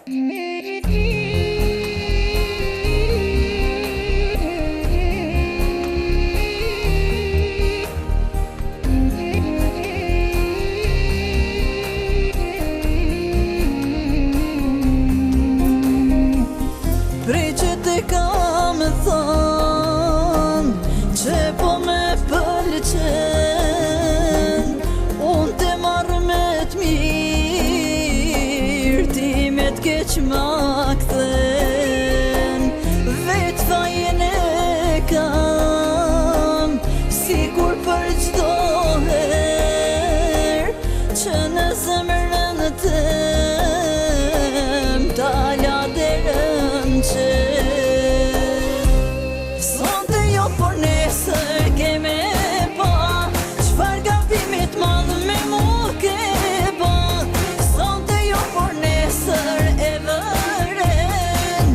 Prej që te kam thonë që po me pëlqen, unë te marrë me t'mirë, ti me t'keq ma kthen. Vetë fajen e kam, sikur për çdo herë që në zemrën tem t'ala derën që sonte jo por nesër ke me pa, çfar gabimit madh me mu ke ba. Sonte jo por nesër e vëren,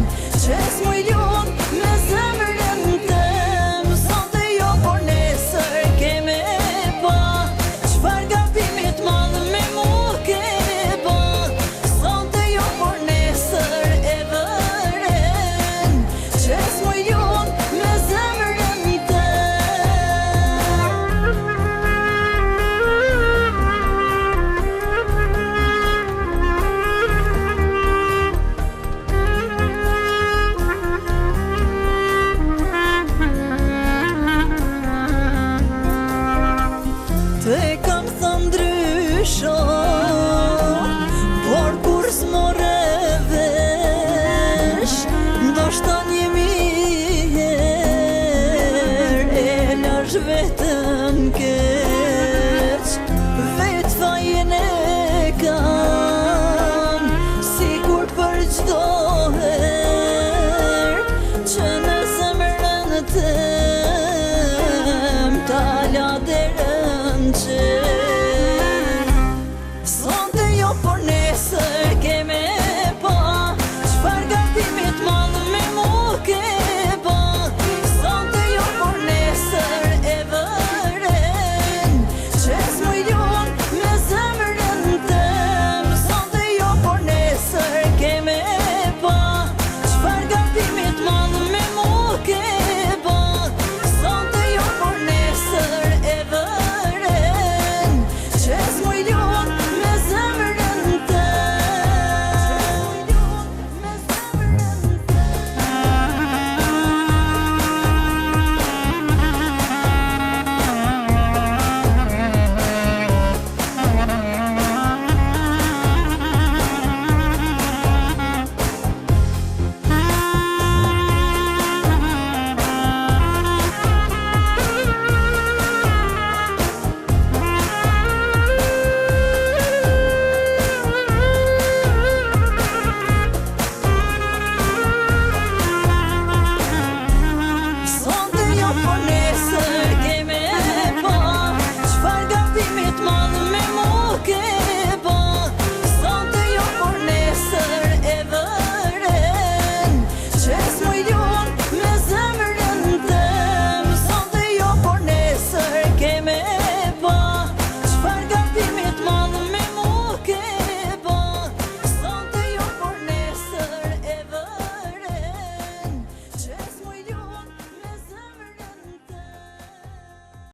që s'muj lun me zemrën tem. Sonte jo por nesër ke me pa, çfar gabimit madh me mu ke ba. Sonte jo por nesër e vëren, që s'muj lun me zemrën te kam thënë ndrysho, por kur s'more vesh, ndoshta 1000 herë e lash vetën keq. Vetë fajen e kam